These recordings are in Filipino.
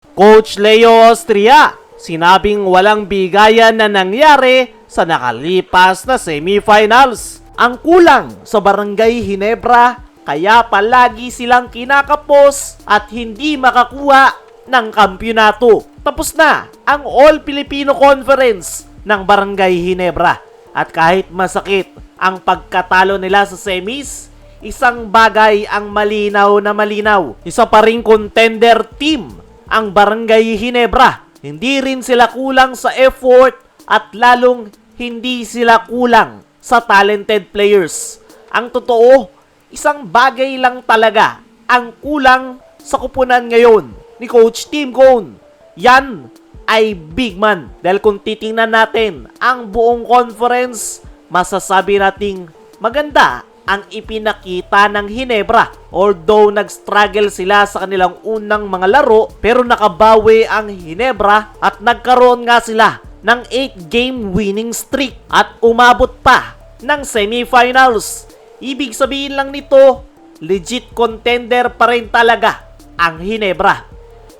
Coach Leo Austria, sinabing walang bigayan na nangyari sa nakalipas na semifinals. Ang kulang sa Barangay Ginebra, kaya palagi silang kinakapos at hindi makakuha ng kampyonato. Tapos na ang All-Filipino Conference ng Barangay Ginebra. At kahit masakit ang pagkatalo nila sa semis, isang bagay ang malinaw na malinaw. Isa pa ring contender team ang Barangay Ginebra. Hindi rin sila kulang sa effort at lalong hindi sila kulang sa talented players. Ang totoo, isang bagay lang talaga ang kulang sa kupunan ngayon ni Coach Tim Cone. Yan ay big man. Dahil kung titingnan natin ang buong conference, masasabi nating maganda ang ipinakita ng Ginebra. Although nag-struggle sila sa kanilang unang mga laro, pero nakabawi ang Ginebra at nagkaroon nga sila ng 8-game winning streak at umabot pa ng semifinals. Ibig sabihin lang nito, legit contender pa rin talaga ang Ginebra.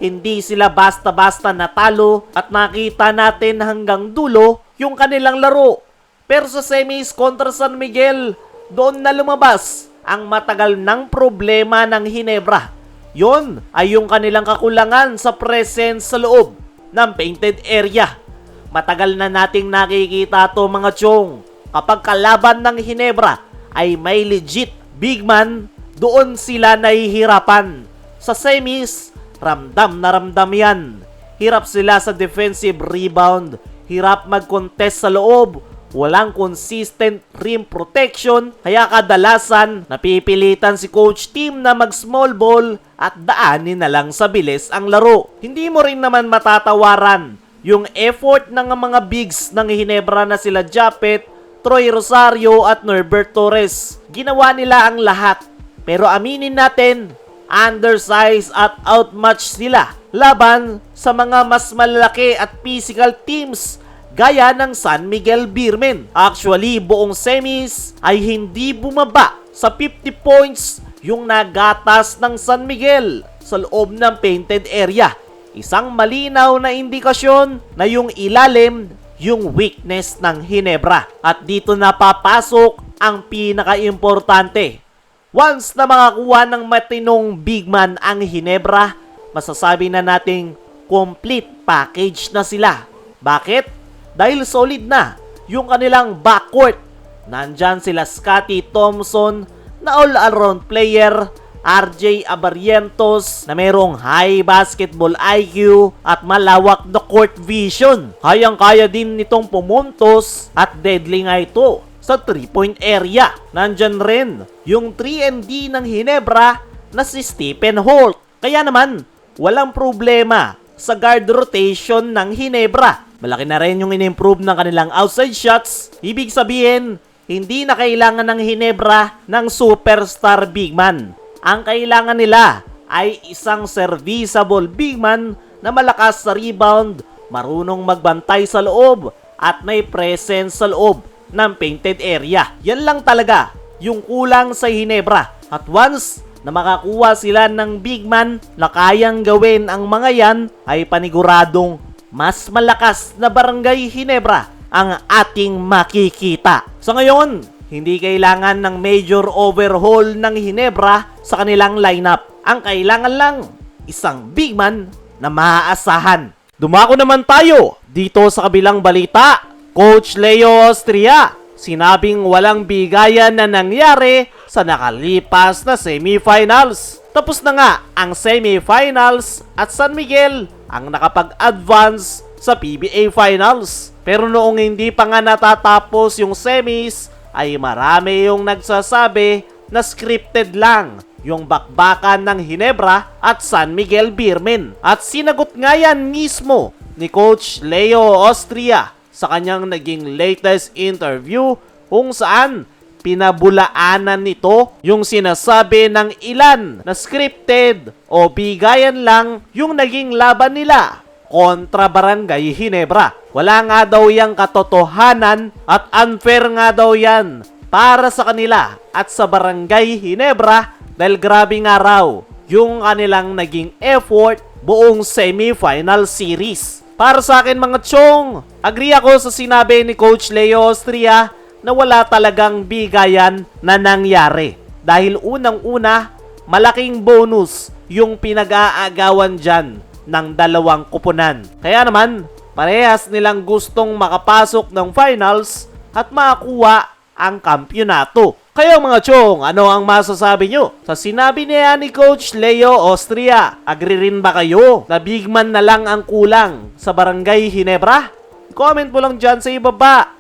Hindi sila basta-basta natalo at nakita natin hanggang dulo yung kanilang laro. Pero sa semis kontra San Miguel, doon na lumabas ang matagal ng problema ng Ginebra. Yon ay yung kanilang kakulangan sa presence sa loob ng painted area. Matagal na nating nakikita to mga chong. Kapag kalaban ng Ginebra ay may legit big man, doon sila nahihirapan. Sa semis, ramdam na ramdam yan. Hirap sila sa defensive rebound, hirap mag-contest sa loob, walang consistent rim protection, kaya kadalasan napipilitan si Coach Tim na mag-small ball at daanin na lang sa bilis ang laro. Hindi mo rin naman matatawaran yung effort ng mga bigs ng Ginebra na sila Japet, Troy Rosario at Norbert Torres. Ginawa nila ang lahat. Pero aminin natin, undersized at outmatched sila laban sa mga mas malaki at physical teams gaya ng San Miguel Beermen. Actually, buong semis ay hindi bumaba sa 50 points yung nagatas ng San Miguel sa loob ng painted area. Isang malinaw na indikasyon na yung ilalim, yung weakness ng Ginebra. At dito na papasok ang pinaka-importante. Once na makakuha ng matinong big man ang Ginebra, masasabi na nating complete package na sila. Bakit? Dahil solid na yung kanilang backcourt. Nandyan sila Scotty Thompson na all-around player, RJ Abarrientos na merong high basketball IQ at malawak na court vision. Kayang-kaya din nitong pumuntos at deadly nga ito sa 3-point area. Nandyan rin yung 3&D ng Ginebra na si Stephen Holt. Kaya naman, walang problema sa guard rotation ng Ginebra. Malaki na rin yung in-improve ng kanilang outside shots. Ibig sabihin, hindi na kailangan ng Ginebra ng superstar big man. Ang kailangan nila ay isang serviceable big man na malakas sa rebound, marunong magbantay sa loob, at may presence sa loob ng painted area. Yan lang talaga yung kulang sa Ginebra. At once na makakuha sila ng big man na kayang gawin ang mga yan, ay paniguradong mas malakas na Barangay Ginebra ang ating makikita. Sa ngayon, hindi kailangan ng major overhaul ng Ginebra sa kanilang lineup. Ang kailangan lang, isang big man na maaasahan. Dumako naman tayo dito sa kabilang balita. Coach Leo Austria, sinabing walang bigayan na nangyari sa nakalipas na semifinals. Tapos na nga ang semifinals at San Miguel ang nakapag-advance sa PBA Finals. Pero noong hindi pa nga natatapos yung semis, ay marami yung nagsasabi na scripted lang yung bakbakan ng Ginebra at San Miguel Beermen. At sinagot nga yan mismo ni Coach Leo Austria sa kanyang naging latest interview kung saan pinabulaanan nito yung sinasabi ng ilan na scripted o bigayan lang yung naging laban nila kontra Barangay Ginebra. Wala nga daw yang katotohanan at unfair nga daw yan para sa kanila at sa Barangay Ginebra dahil grabe nga raw yung kanilang naging effort buong semifinal series. Para sa akin mga chong, agree ako sa sinabi ni Coach Leo Austria na wala talagang bigayan na nangyari. Dahil unang-una, malaking bonus yung pinag-aagawan dyan ng dalawang kupunan. Kaya naman, parehas nilang gustong makapasok ng finals at makakuha ang kampyonato. Kaya mga chong, ano ang masasabi nyo sa sinabi niya ni Coach Leo Austria? Agree rin ba kayo na big man na lang ang kulang sa Barangay Ginebra? Comment mo lang dyan sa ibaba.